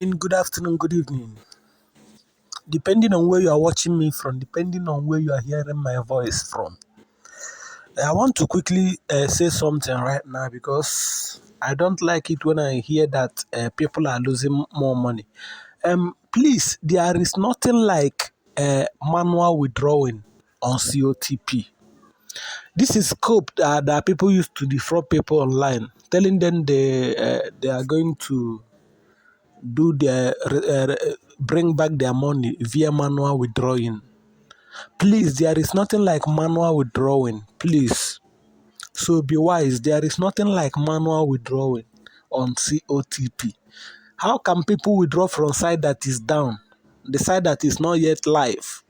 Good afternoon, good evening. Depending on where you are watching me from, depending on where you are hearing my voice from. I want to quickly say something right now because I don't like it when I hear that people are losing more money. Please, there is nothing like manual withdrawing on COTP. This is scope that people use to defraud people online, telling them they are going to do their bring back their money via manual withdrawing. Please, there is nothing like manual withdrawing. Please, so be wise. There is nothing like manual withdrawing on COTP. How can people withdraw from site that is down, the site that is not yet live?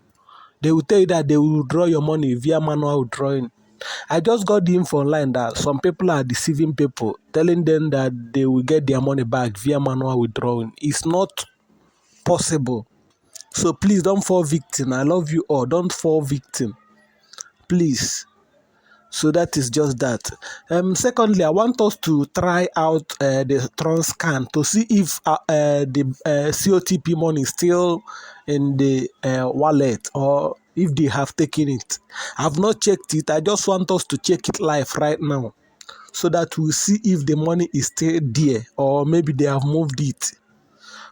They will tell you that they will withdraw your money via manual withdrawing. I just got the info online that some people are deceiving people, telling them that they will get their money back via manual withdrawing. It's not possible. So please don't fall victim. I love you all. Don't fall victim. Please. So that is just that. Secondly, I want us to try out the Tron scan to see if the COTP money is still in the wallet or if they have taken it. I've not checked it. I just want us to check it live right now so that we see if the money is still there or maybe they have moved it.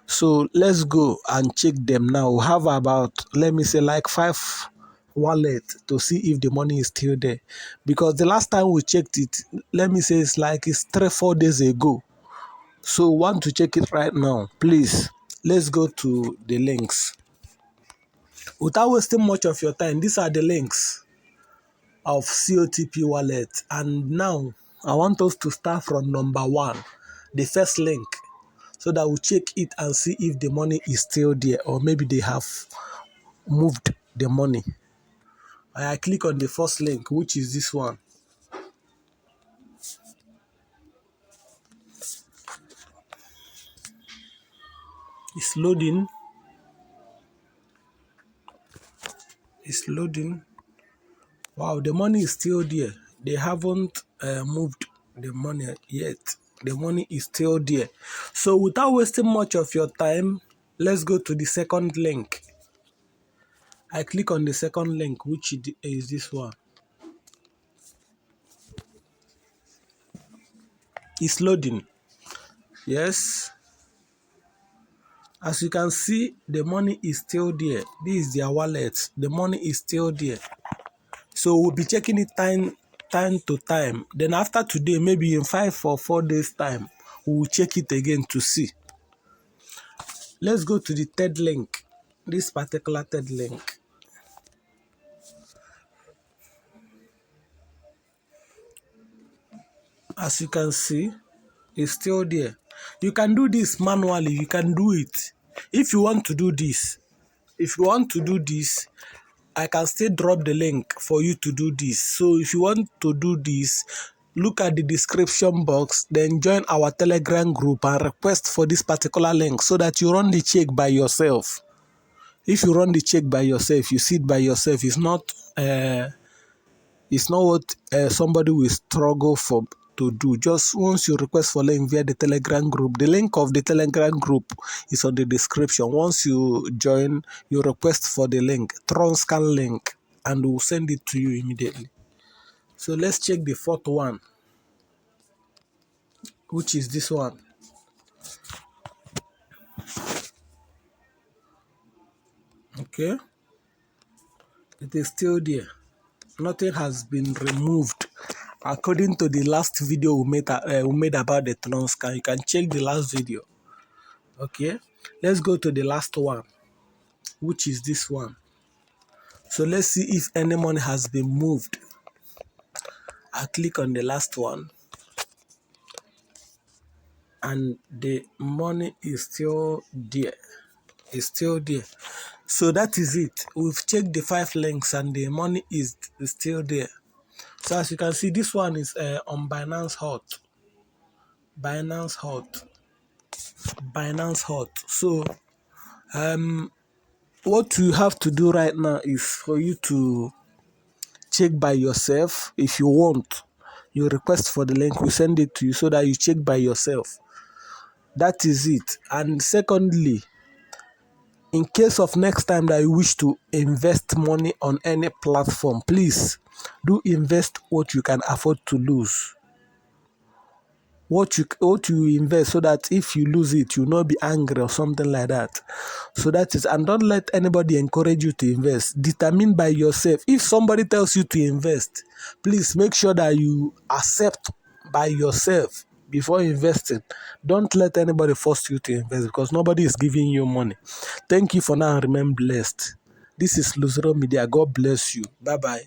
So let's go and check them now. We have about, let me say, like 5 wallets to see if the money is still there. Because the last time we checked it, let me say it's 3-4 days ago. So we want to check it right now. Please, let's go to the links. Without wasting much of your time, these are the links of COTP wallet. And now I want us to start from number 1, the first link, so that we check it and see if the money is still there or maybe they have moved the money. I click on the first link, which is this one. It's loading. It's loading. Wow, the money is still there. They haven't moved the money yet. The money is still there. So without wasting much of your time, let's go to the second link. I click on the second link, which is this one. It's loading. Yes. As you can see, the money is still there. This is their wallet. The money is still there. So we'll be checking it time to time. Then after today, maybe in 5 or 4 days time, we will check it again to see. Let's go to the third link. This particular third link. As you can see, it's still there. You can do this manually. You can do it. If you want to do this, I can still drop the link for you to do this. So if you want to do this, look at the description box, then join our Telegram group and request for this particular link so that you run the check by yourself. If you run the check by yourself, you see it by yourself. It's not what somebody will struggle for to do. Just once you request for link via the Telegram group, the link of the Telegram group is on the description. Once you join, you request for the link, Tron scan link, and we'll send it to you immediately. So let's check the fourth one, which is this one. Okay, it is still there. Nothing has been removed. According to the last video we made about the Tron scan, you can check the last video. Okay, let's go to the last one, which is this one. So let's see if any money has been moved. I click on the last one and the money is still there. It's still there. So that is it. We've checked the 5 links and the money is still there. So as you can see, this one is on Binance Hot. Binance Hot. So what you have to do right now is for you to check by yourself. If you want, you request for the link, we send it to you so that you check by yourself. That is it. And secondly, in case of next time that you wish to invest money on any platform, please do invest what you can afford to lose. What you invest, so that if you lose it, you'll not be angry or something like that. So that is, and don't let anybody encourage you to invest. Determine by yourself. If somebody tells you to invest, please make sure that you accept by yourself before investing. Don't let anybody force you to invest, because nobody is giving you money. Thank you for now. Remain blessed. This is Luzero Media. God bless you. Bye bye.